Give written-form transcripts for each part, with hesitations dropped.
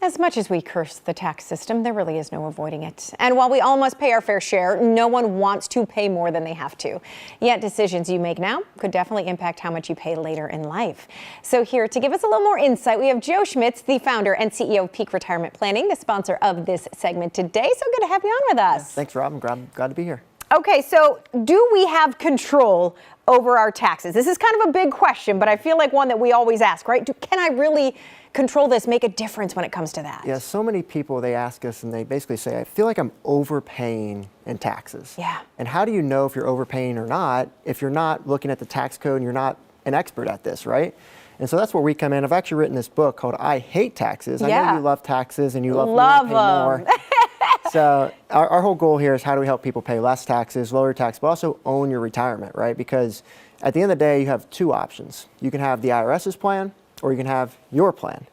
As much as we curse the tax system, there really is no avoiding it. And while we all must pay our fair share, no one wants to pay more than they have to. Yet decisions you make now could definitely impact how much you pay later in life. So here to give us a little more insight, we have Joe Schmitz, the founder and CEO of Peak Retirement Planning, the sponsor of this segment today. So good to have you on with us. Thanks, Rob. I'm glad to be here. Okay, so do we have control over our taxes? This is kind of a big question, but I feel like one that we always ask, right? Can I really control this, make a difference when it comes to that? Yeah, so many people, they ask us and they basically say, I feel like I'm overpaying in taxes. Yeah. And how do you know if you're overpaying or not if you're not looking at the tax code and you're not an expert at this, right? And so that's where we come in. I've actually written this book called I Hate Taxes. Yeah. I know you love taxes and you love to pay more. So our whole goal here is how do we help people pay less taxes, lower tax, but also own your retirement, right? Because at the end of the day, you have two options. You can have the IRS's plan or you can have your plan.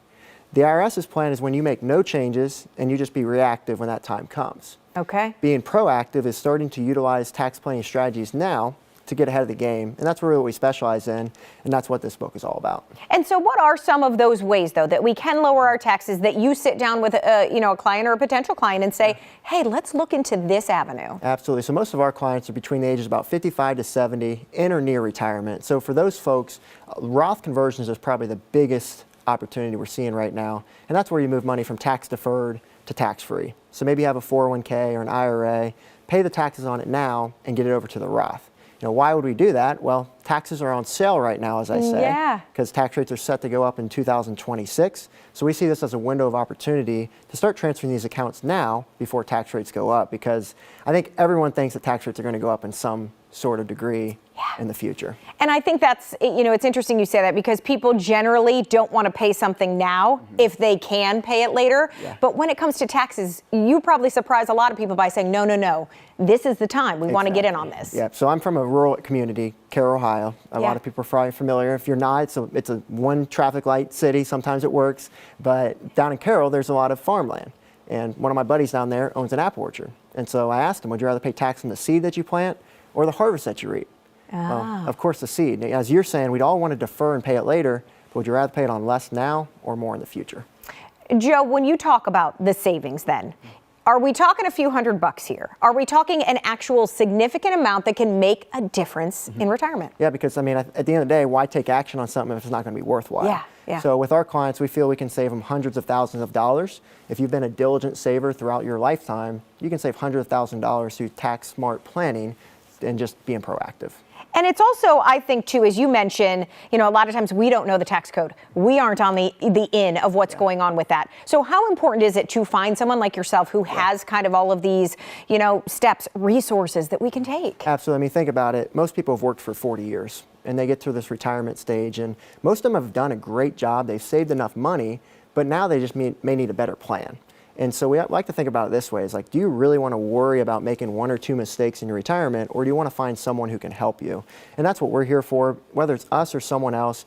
The IRS's plan is when you make no changes and you just be reactive when that time comes. Okay. Being proactive is starting to utilize tax planning strategies now to get ahead of the game, and that's really what we specialize in, and that's what this book is all about. And so what are some of those ways, though, that we can lower our taxes, that you sit down with a client or a potential client and say, hey, let's look into this avenue? Absolutely. So most of our clients are between the ages of about 55 to 70, in or near retirement. So for those folks, Roth conversions is probably the biggest opportunity we're seeing right now, and that's where you move money from tax deferred to tax free. So maybe you have a 401k or an IRA, pay the taxes on it now and get it over to the Roth. You know, why would we do that? Well, taxes are on sale right now, as I say, because tax rates are set to go up in 2026. So we see this as a window of opportunity to start transferring these accounts now before tax rates go up, because I think everyone thinks that tax rates are going to go up in some sort of degree in the future. And I think that's, it's interesting you say that, because people generally don't want to pay something now if they can pay it later. Yeah. But when it comes to taxes, you probably surprise a lot of people by saying, no, this is the time. We want to get in on this. Yeah, so I'm from a rural community, Carroll, Ohio. A lot of people are probably familiar. If you're not, it's a one traffic light city. Sometimes it works. But down in Carroll, there's a lot of farmland. And one of my buddies down there owns an apple orchard. And so I asked him, would you rather pay tax on the seed that you plant or the harvest that you reap? Well, of course, the seed. As you're saying, we'd all want to defer and pay it later, but would you rather pay it on less now or more in the future? Joe, when you talk about the savings then, are we talking a few $100 here? Are we talking an actual significant amount that can make a difference in retirement? Yeah, because I mean, at the end of the day, why take action on something if it's not going to be worthwhile? Yeah. So with our clients, we feel we can save them hundreds of thousands of dollars. If you've been a diligent saver throughout your lifetime, you can save hundreds of thousands of dollars through tax smart planning and just being proactive. And it's also, I think, too, as you mentioned, a lot of times we don't know the tax code. We aren't on the in of what's going on with that. So how important is it to find someone like yourself who has kind of all of these, steps, resources that we can take? Absolutely. I mean, think about it. Most people have worked for 40 years and they get to this retirement stage, and most of them have done a great job. They've saved enough money, but now they just may need a better plan. And so we like to think about it this way. It's like, do you really want to worry about making one or two mistakes in your retirement, or do you want to find someone who can help you? And that's what we're here for, whether it's us or someone else.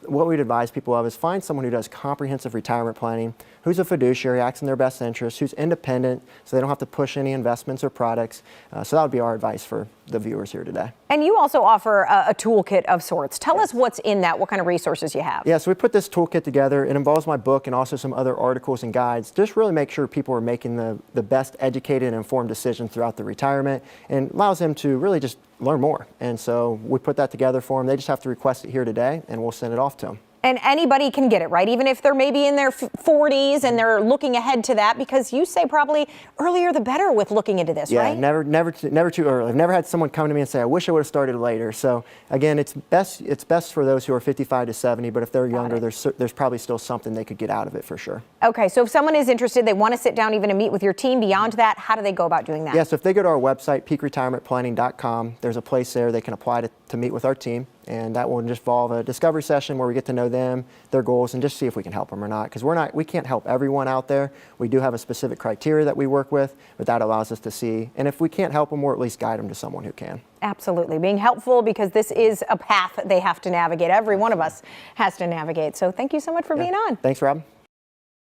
What we'd advise people of is find someone who does comprehensive retirement planning, who's a fiduciary, acts in their best interest, who's independent, so they don't have to push any investments or products. So that would be our advice for the viewers here today. And you also offer a toolkit of sorts. Tell us what's in that, what kind of resources you have. Yeah, so we put this toolkit together. It involves my book and also some other articles and guides. Just really make sure people are making the best educated and informed decisions throughout the retirement, and allows them to really just learn more. And so we put that together for them. They just have to request it here today, and we'll send it off to them. And anybody can get it, right? Even if they're maybe in their 40s and they're looking ahead to that, because you say probably earlier the better with looking into this, right? Yeah, never too early. I've never had someone come to me and say, I wish I would have started later. So again, it's best for those who are 55 to 70, but if they're younger, there's probably still something they could get out of it for sure. Okay, so if someone is interested, they want to sit down even and meet with your team beyond that, how do they go about doing that? Yeah, so if they go to our website, peakretirementplanning.com, there's a place there they can apply to meet with our team. And that will just involve a discovery session where we get to know them, their goals, and just see if we can help them or not. Because we can't help everyone out there. We do have a specific criteria that we work with, but that allows us to see. And if we can't help them, we'll at least guide them to someone who can. Absolutely. Being helpful, because this is a path they have to navigate. Every one of us has to navigate. So thank you so much for being on. Thanks, Rob.